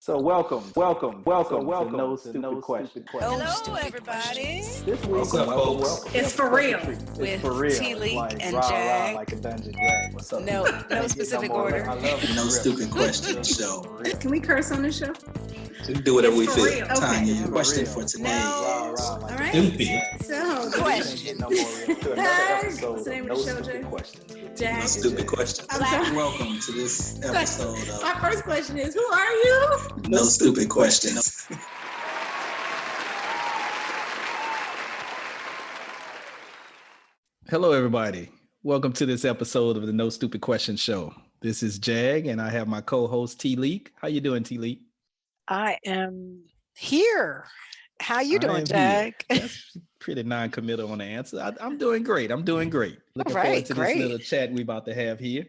So welcome to No Stupid Questions. Hello, everybody. This week, What's up, folks? welcome. It's for real. It's With for real. TLeake Like, and rah, Jag. rah, like a dungeon drag. What's up? No Can't specific get more. order. I love No the Stupid Questions It's show. for real. Can we curse on this show? We can do whatever we It's for feel. real. Tanya, Okay. question For for real. today. No. is Rah, rah, like All a right. dungeon drag. So, Question. Can't get no more real. To another episode What's the name of of No the show, Stupid Jay? Questions. No Jag. Stupid Questions. I'm sorry. Welcome to this episode of Our first question is, who are you? No Stupid Questions. Hello, everybody. Welcome to this episode of the No Stupid Questions show. This is Jag, and I have my co-host TLeake. How you doing, TLeake? I am here. How you I doing, am Jag? here. That's pretty non-committal on the answer. I'm doing great. Looking All forward right, to great. this little chat we're about to have here.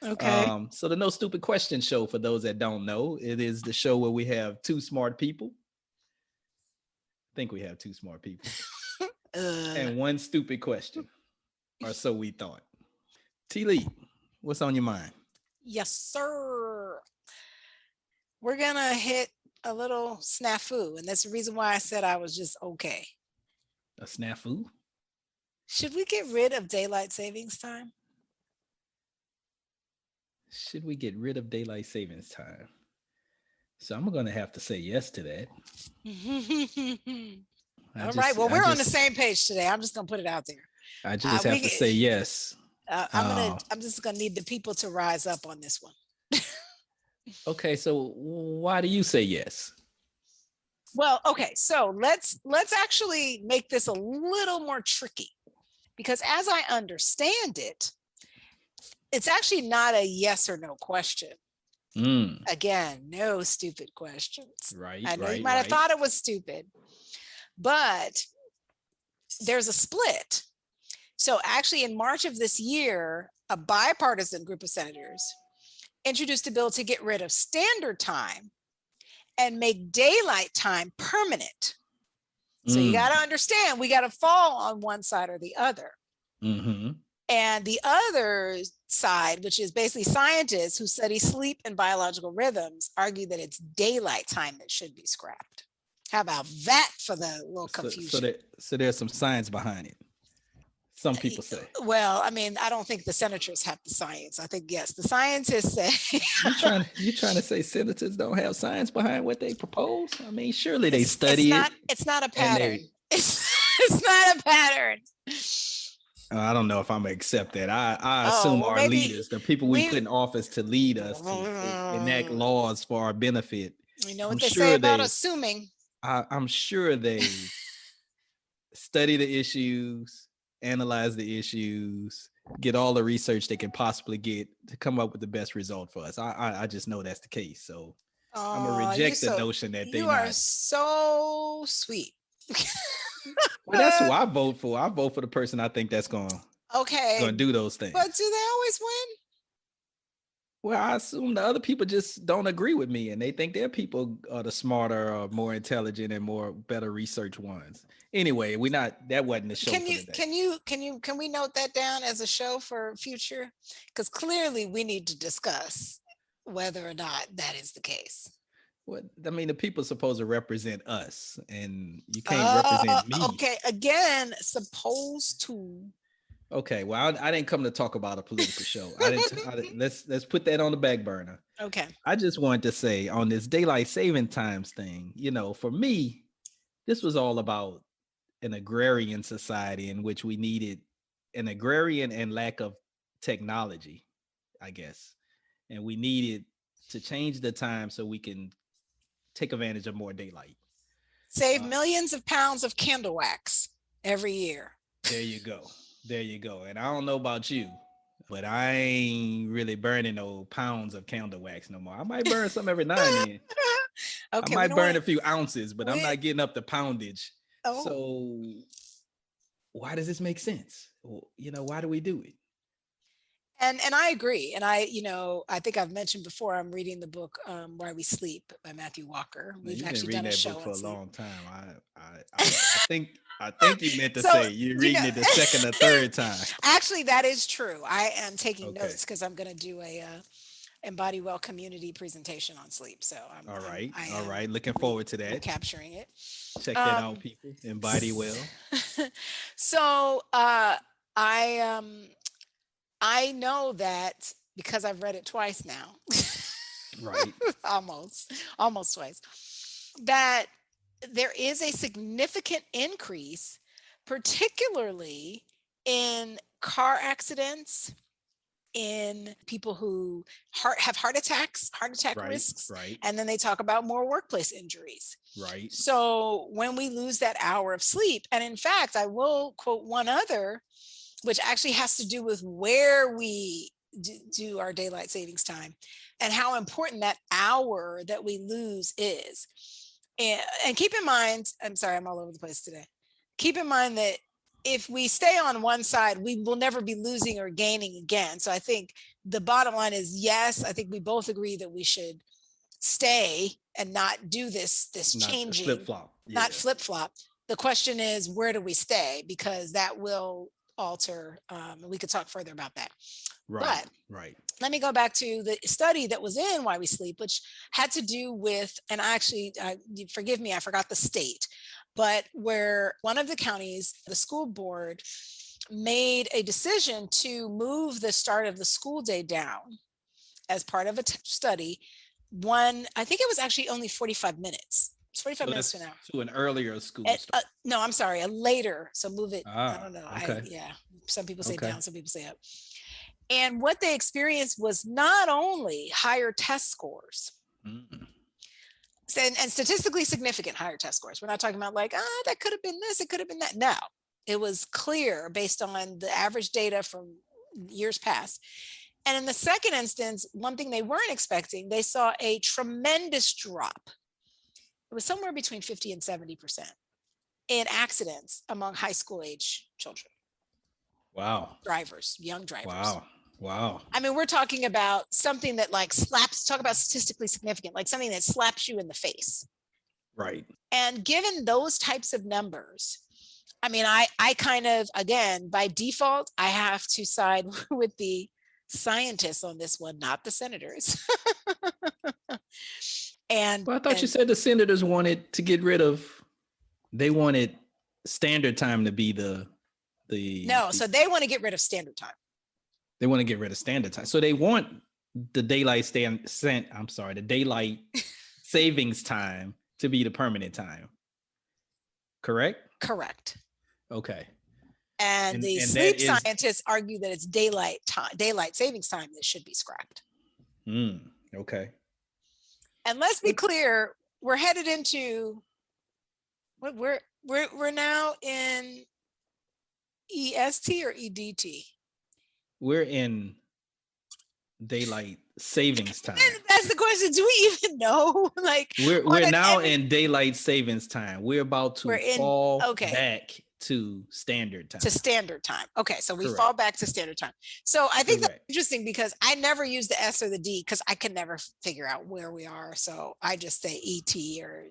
Okay. So the No Stupid Questions show, for those that don't know, it is the show where we have two smart people. I think we have two smart people. And one stupid question. Or so we thought. TLeake, what's on your mind? Yes, sir. We're going to hit a little snafu. And that's the reason why I said I was just okay. A snafu? Should we get rid of daylight savings time? Should we get rid of daylight savings time? So I'm going to have to say yes to that. All right. Well, we're on the same page today. I'm just going to put it out there. I just have to say yes. I'm just going to need the people to rise up on this one. Okay. So why do you say yes? Well, okay. So let's actually make this a little more tricky, because as I understand it, it's actually not a yes or no question. Again, no stupid questions. Right. I know right, you might have right. thought it was stupid, but there's a split. So actually in March of this year, a bipartisan group of senators introduced a bill to get rid of standard time and make daylight time permanent. So you got to understand, we got to fall on one side or the other. Mm-hmm. And the other side, which is basically scientists who study sleep and biological rhythms, argue that it's daylight time that should be scrapped. How about that for the little confusion? So there's some science behind it. Some people say. Well, I mean, I don't think the senators have the science. I think, yes, the scientists say. You trying to say senators don't have science behind what they propose? I mean, surely they study it. It's not a pattern. It's not a pattern. I don't know if I'm gonna accept that. I assume our leaders, the people we put in office to lead us, to enact laws for our benefit. You know what they say about assuming. I'm sure they study the issues, analyze the issues, get all the research they can possibly get to come up with the best result for us. I just know that's the case. So I'm gonna reject the notion that they are so sweet. Well, that's who I vote for. I vote for the person I think that's gonna do those things. But do they always win? Well, I assume the other people just don't agree with me, and they think their people are the smarter, or more intelligent, and better research ones. Anyway, that wasn't the show. Can we note that down as a show for future? Because clearly we need to discuss whether or not that is the case. What I mean, the people are supposed to represent us, and you can't represent me. Okay, again, supposed to. Okay, well, I didn't come to talk about a political show. Let's put that on the back burner. Okay. I just wanted to say on this daylight saving times thing, for me, this was all about an agrarian society in which we needed an agrarian and lack of technology, I guess. And we needed to change the time so we can take advantage of more daylight. Save millions of pounds of candle wax every year. There you go. And I don't know about you, but I ain't really burning no pounds of candle wax no more. I might burn some every now and then. Okay, I might burn a few ounces, but I'm not getting up the poundage. Oh. So why does this make sense? Why do we do it? And I agree. And I think I've mentioned before, I'm reading the book Why We Sleep by Matthew Walker. We've actually done a show for a long time. I think you meant to say you're reading it the second or third time. Actually, that is true. I am taking notes because I'm going to do Embody Well community presentation on sleep. So All right. I All am right. Looking forward to that. capturing it. Check that out, people. Embody Well. So I know that because I've read it twice now. Right. almost twice, that there is a significant increase, particularly in car accidents, in people who have heart attack risks. Right. And then they talk about more workplace injuries. Right. So when we lose that hour of sleep, and in fact, I will quote one other, which actually has to do with where we do our daylight savings time and how important that hour that we lose is. And keep in mind, I'm sorry, I'm all over the place today. Keep in mind that if we stay on one side, we will never be losing or gaining again. So I think the bottom line is, yes, I think we both agree that we should stay and not do this Not changing, flip-flop. Yeah. not flip-flop. The question is, where do we stay? Because that will alter, we could talk further about that. Right. But right. let me go back to the study that was in Why We Sleep, which had to do with, and actually, forgive me, I forgot the state, but where one of the counties, the school board, made a decision to move the start of the school day down as part of a study. I think it was actually only 45 minutes. It's 45 minutes to an hour. To an earlier school start. No, I'm sorry, a later. So move it. I don't know. Okay. Some people say down, some people say up. And what they experienced was not only higher test scores, and statistically significant higher test scores. We're not talking about like, that could have been this, it could have been that. No, it was clear based on the average data from years past. And in the second instance, one thing they weren't expecting, they saw a tremendous drop. It was somewhere between 50 and 70% in accidents among high school age children. Wow. Drivers, young drivers. Wow. I mean, we're talking about something that like talk about statistically significant, like something that slaps you in the face. Right. And given those types of numbers, I mean, I kind of, again, by default, I have to side with the scientists on this one, not the senators. Well, I thought you said the senators wanted to get rid of, they wanted standard time to be so they want to get rid of standard time. They want to get rid of standard time. So they want the daylight savings time to be the permanent time. Correct? Correct. Okay. And the sleep scientists argue that it's daylight savings time that should be scrapped. Okay. And let's be clear, we're headed into what we're now in EST or EDT. We're in daylight savings time. That's the question. Do we even know? Like we're now in daylight savings time. We're about to fall back to standard time. Okay, so we fall back to standard time. So I think that's interesting because I never use the S or the D because I can never figure out where we are. So I just say ET or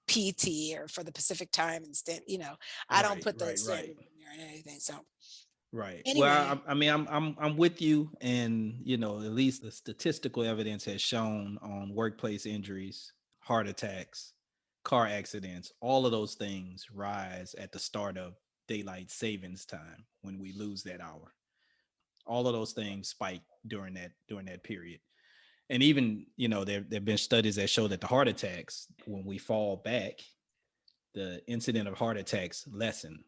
PT or for the Pacific time instead. I don't put the standard in there and anything. So. Right. Anyway. Well, I mean, I'm with you, and at least the statistical evidence has shown on workplace injuries, heart attacks, car accidents, all of those things rise at the start of daylight savings time when we lose that hour. All of those things spike during that period. And even, there've been studies that show that the heart attacks, when we fall back, the incident of heart attacks lessen.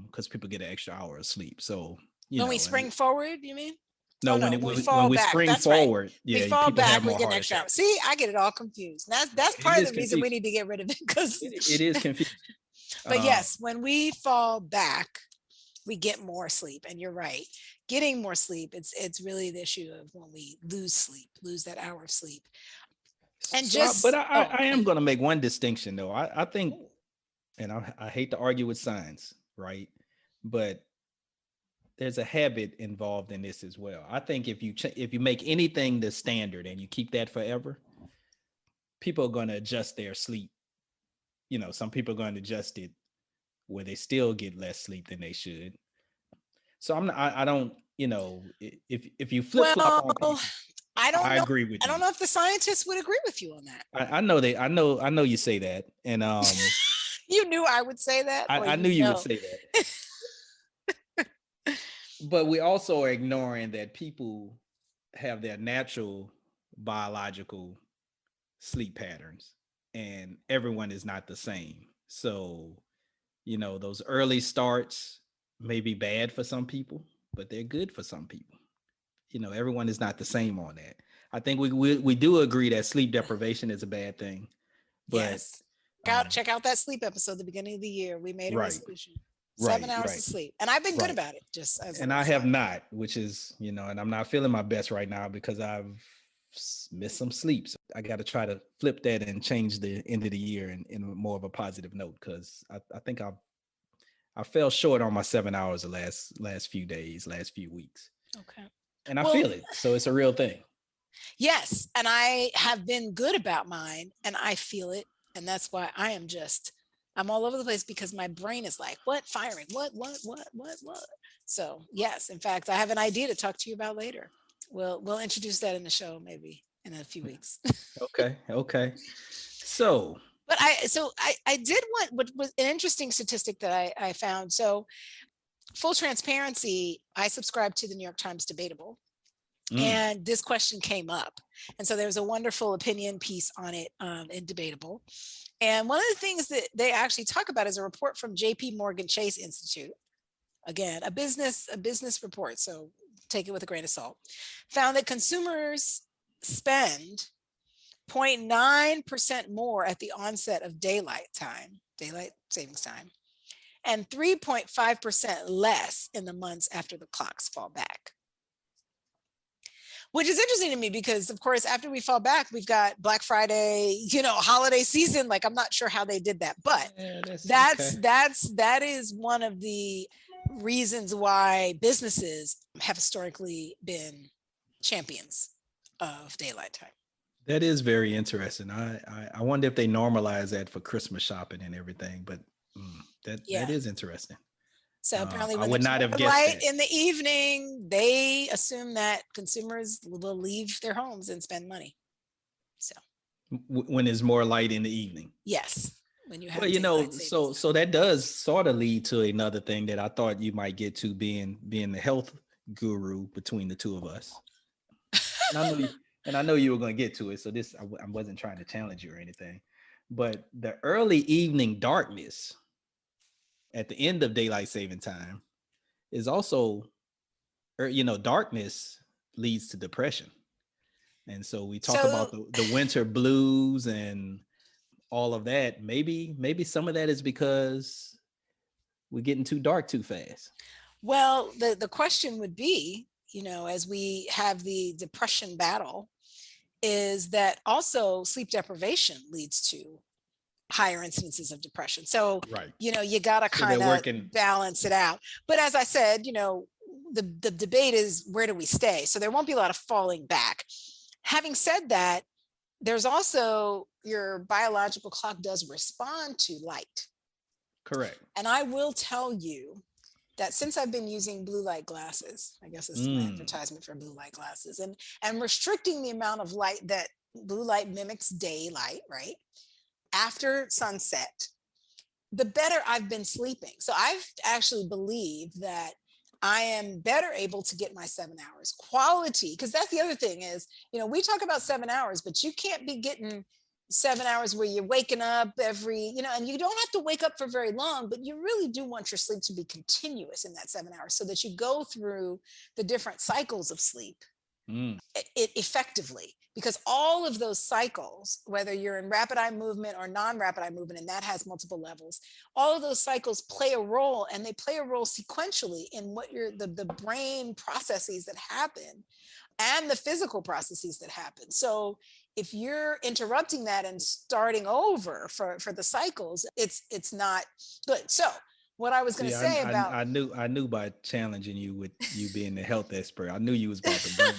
Because people get an extra hour of sleep. So when we spring forward, you mean? No, when we spring forward, we fall back, we get an extra hour. See, I get it all confused. That's part of the reason we need to get rid of it because it is confusing. But yes, when we fall back, we get more sleep. And you're right, getting more sleep. It's really the issue of when we lose that hour of sleep. And I am going to make one distinction though. I think, and I hate to argue with science. Right. But there's a habit involved in this as well. I think if you make anything the standard and you keep that forever, people are going to adjust their sleep. Some people are going to adjust it where they still get less sleep than they should. So I don't, if you flip flop on people, I don't I know. agree with I you. don't know if the scientists would agree with you on that. I know you say that. And You knew I would say that. I knew you would say that. But we also are ignoring that people have their natural biological sleep patterns, and everyone is not the same. So, those early starts may be bad for some people, but they're good for some people. Everyone is not the same on that. I think we do agree that sleep deprivation is a bad thing. But yes. Check out that sleep episode at the beginning of the year. We made a right. resolution. 7 hours Right. of sleep. And I've been good Right. about it. Just as And I have not, which is, and I'm not feeling my best right now because I've missed some sleep. So I got to try to flip that and change the end of the year in more of a positive note, because I think I fell short on my 7 hours the last few days, last few weeks. Okay. And I feel it. So it's a real thing. Yes. And I have been good about mine and I feel it. And that's why I'm all over the place, because my brain is like, what? Firing? What? So yes, in fact, I have an idea to talk to you about later. We'll introduce that in the show maybe in a few weeks. Okay. So, but I did what was an interesting statistic that I found. So full transparency, I subscribe to the New York Times Debatable. And this question came up. And so there was a wonderful opinion piece on it in Debatable. And one of the things that they actually talk about is a report from JP Morgan Chase Institute. Again, a business report. So take it with a grain of salt. Found that consumers spend 0.9% more at the onset of daylight savings time, and 3.5% less in the months after the clocks fall back. Which is interesting to me because, of course, after we fall back, we've got Black Friday, holiday season. Like, I'm not sure how they did that, but that is one of the reasons why businesses have historically been champions of daylight time. That is very interesting. I wonder if they normalize that for Christmas shopping and everything, but that is interesting. So apparently when I would not have guessed light that. in the evening, they assume that consumers will leave their homes and spend money. So when there's more light in the evening. Yes. When you have so that does sort of lead to another thing that I thought you might get to, being the health guru between the two of us. And I know you were going to get to it. So I wasn't trying to challenge you or anything, but the early evening darkness at the end of daylight saving time is also, darkness leads to depression. And so we talk about the winter blues and all of that. Maybe some of that is because we're getting too dark too fast. Well, the question would be, as we have the depression battle, is that also sleep deprivation leads to higher incidences of depression. So, you got to kind of balance it out. But as I said, the debate is, where do we stay? So there won't be a lot of falling back. Having said that, there's also, your biological clock does respond to light. Correct. And I will tell you that since I've been using blue light glasses, I guess this is my advertisement for blue light glasses, and restricting the amount of light that blue light mimics daylight, right? After sunset, the better I've been sleeping. So I've actually believed that I am better able to get my 7 hours quality, because that's the other thing is, we talk about 7 hours, but you can't be getting 7 hours where you're waking up every, and you don't have to wake up for very long, but you really do want your sleep to be continuous in that 7 hours so that you go through the different cycles of sleep effectively. Because all of those cycles, whether you're in rapid eye movement or non-rapid eye movement, and that has multiple levels, all of those cycles play a role, and they play a role sequentially in what the brain processes that happen and the physical processes that happen. So if you're interrupting that and starting over for the cycles, it's not good. So what I was going to say I knew by challenging you with you being the health expert, I knew you was about to bring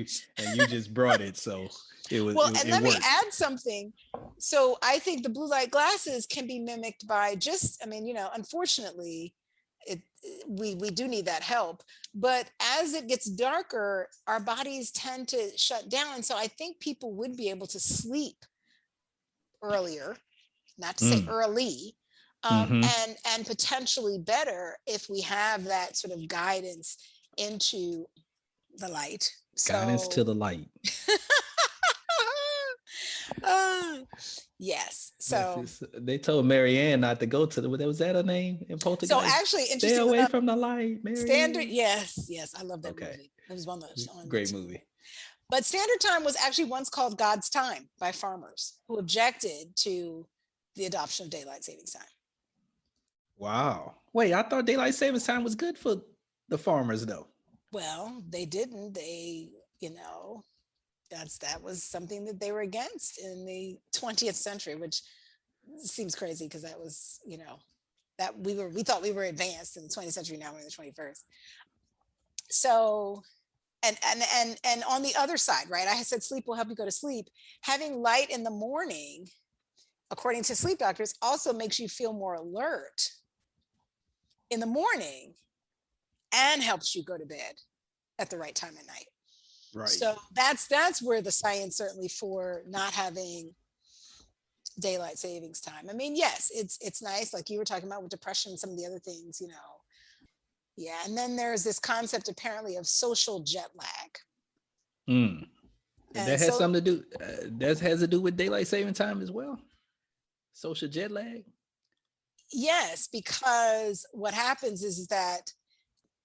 it, and you just brought it. So it was well. And let me add something. So I think the blue light glasses can be mimicked by unfortunately, we do need that help. But as it gets darker, our bodies tend to shut down. And so I think people would be able to sleep earlier, not to say early, and potentially better if we have that sort of guidance into the light. Guidance to the light. Yes. So they told Marianne not to go to the, was that her name in Poltergeist? So actually, stay away from the light, Marianne. Standard, yes, I love that movie. It was one of those great movie. But Standard Time was actually once called God's Time by farmers who objected to the adoption of daylight savings time. Wow. Wait, I thought daylight savings time was good for the farmers, though. Well, they didn't. They, that was something that they were against in the 20th century, which seems crazy because that was, that we thought we were advanced in the 20th century. Now we're in the 21st. So, and on the other side, right? I said sleep will help you go to sleep. Having light in the morning, according to sleep doctors, also makes you feel more alert in the morning and helps you go to bed at the right time at night. Right. So that's where the science certainly for not having daylight savings time. I mean, yes, it's nice, like you were talking about with depression and some of the other things, Yeah, and then there's this concept apparently of social jet lag. That has something to do. That has to do with daylight saving time as well. Social jet lag. Yes, because what happens is that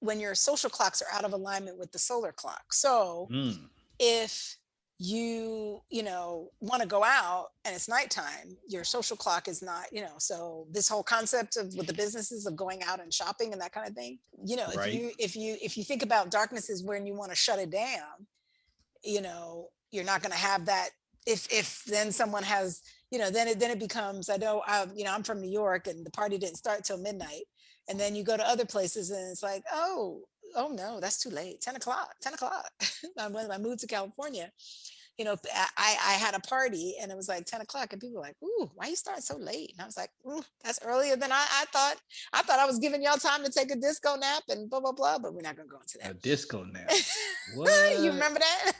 when your social clocks are out of alignment with the solar clock. So if you want to go out and it's nighttime, your social clock is not, so this whole concept of with the businesses of going out and shopping and that kind of thing, right. if you think about darkness is when you want to shut it down, you're not going to have that. If then someone has, then it becomes, I'm from New York and the party didn't start till midnight. And then you go to other places and it's like, oh no, that's too late. 10 o'clock. When I moved to California, I had a party and it was like 10 o'clock and people were like, ooh, why you start so late? And I was like, that's earlier than I thought. I thought I was giving y'all time to take a disco nap and blah, blah, blah, but we're not going to go into that. A disco nap. What? You remember that?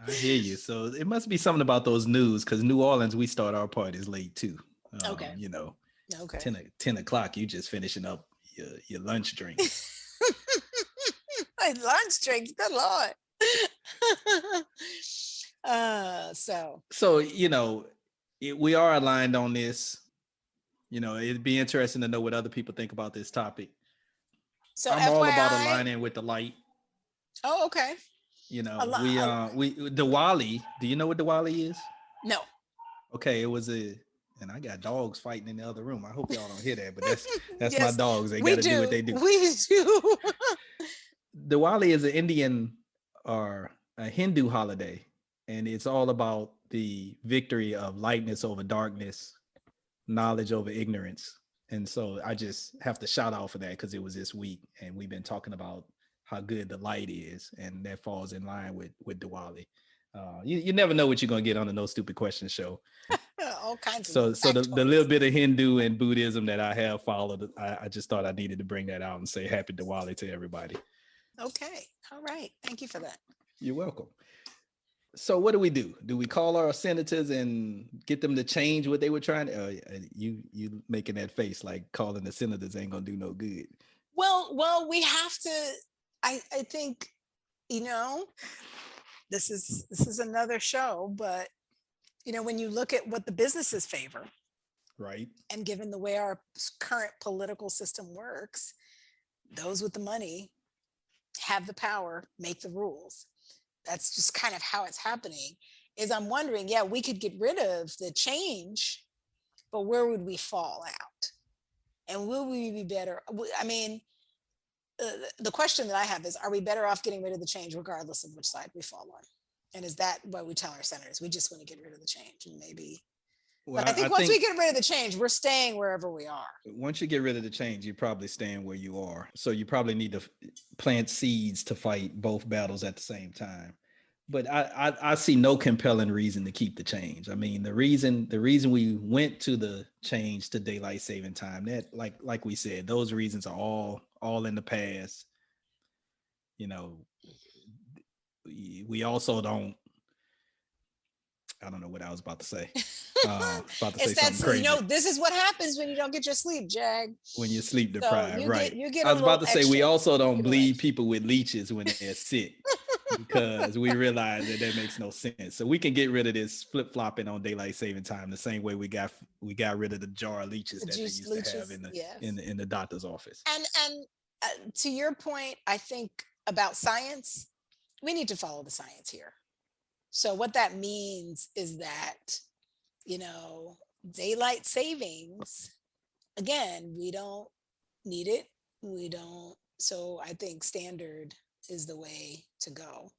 I hear you. So it must be something about those news because New Orleans, we start our parties late too. Okay. Okay. 10 o'clock, you just finishing up your lunch drink. My lunch drinks, good Lord. We are aligned on this. It'd be interesting to know what other people think about this topic. So I'm all about aligning with the light. Oh, okay. Diwali. Do you know what Diwali is? No. Okay, it was and I got dogs fighting in the other room. I hope y'all don't hear that, but that's yes, my dogs. They got to do what they do. We do. Diwali is an Indian or a Hindu holiday, and it's all about the victory of lightness over darkness, knowledge over ignorance. And so I just have to shout out for that because it was this week, and we've been talking about how good the light is, and that falls in line with Diwali. You never know what you're gonna get on the No Stupid Questions show. All kinds so of the little bit of Hindu and Buddhism that I have followed, I just thought I needed to bring that out and say happy Diwali to everybody. Okay. All right. Thank you for that. You're welcome. So what do? Do we call our senators and get them to change what they were trying to? You making that face like calling the senators ain't gonna do no good. Well, we have to. I think, this is another show, but when you look at what the businesses favor, right, and given the way our current political system works, those with the money have the power, make the rules. That's just kind of how it's happening. Is I'm wondering, we could get rid of the change, but where would we fall out? And will we be better? I mean, the question that I have is, are we better off getting rid of the change regardless of which side we fall on? And is that what we tell our senators? We just want to get rid of the change, and maybe. Well, but I think once we get rid of the change, we're staying wherever we are. Once you get rid of the change, you're probably staying where you are. So you probably need to plant seeds to fight both battles at the same time. But I see no compelling reason to keep the change. I mean, the reason we went to the change to daylight saving time, that like we said, those reasons are all in the past. You know, we also don't. I don't know what I was about to say. About to say something crazy. This is what happens when you don't get your sleep, Jag. When you're sleep deprived, so right? I was about to say we also don't bleed away. people with leeches when they're sick, because we realize that makes no sense. So we can get rid of this flip flopping on daylight saving time the same way we got rid of the jar of leeches that they used to have in the doctor's office. And to your point, I think about science, we need to follow the science here. So what that means is that, daylight savings, again, we don't need it. We don't. So I think standard is the way to go.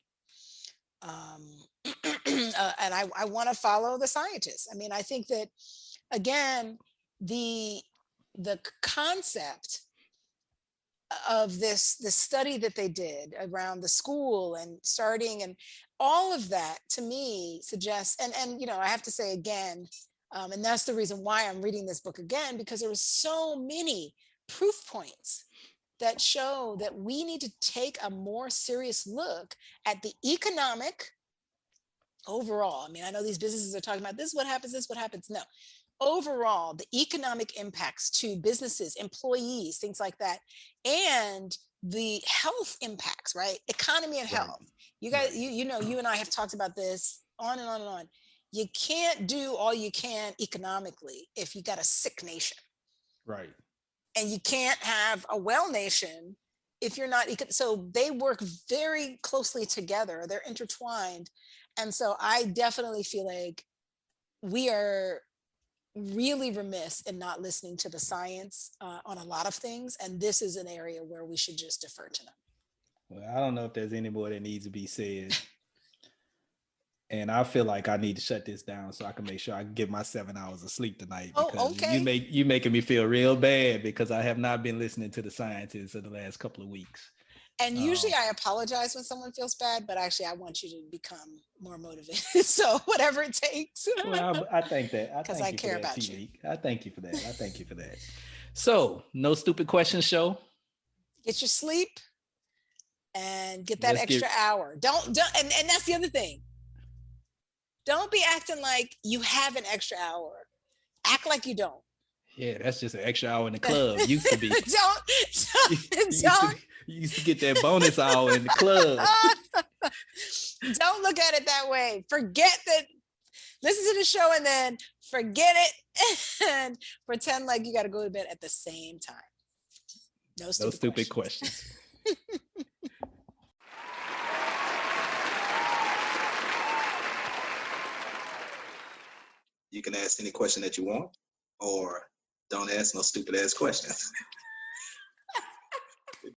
And I want to follow the scientists. I mean, I think that, again, the concept of this study that they did around the school and starting and all of that, to me, suggests, and I have to say again, and that's the reason why I'm reading this book again, because there were so many proof points that show that we need to take a more serious look at the economic overall. I mean, I know these businesses are talking about this is what happens. No. Overall, the economic impacts to businesses, employees, things like that, and the health impacts, right? Economy and health. You guys, you and I have talked about this on and on and on. You can't do all you can economically if you got a sick nation. Right. And you can't have a well nation if you're not. So they work very closely together. They're intertwined. And so I definitely feel like we are really remiss in not listening to the science on a lot of things. And this is an area where we should just defer to them. Well, I don't know if there's any more that needs to be said. And I feel like I need to shut this down so I can make sure I get my 7 hours of sleep tonight. Because okay. you making me feel real bad because I have not been listening to the scientists of the last couple of weeks. And usually I apologize when someone feels bad, but actually I want you to become more motivated. So whatever it takes. Well, I think that. Because I care about you. I thank you for that. So, no stupid question show. Get your sleep and get that extra hour. Don't, and that's the other thing. Don't be acting like you have an extra hour. Act like you don't. Yeah, that's just an extra hour in the club. Used to be. You used to get that bonus hour in the club. Don't look at it that way. Forget that. Listen to the show and then forget it and pretend like you got to go to bed at the same time. No stupid questions. You can ask any question that you want, or don't ask no stupid ass questions.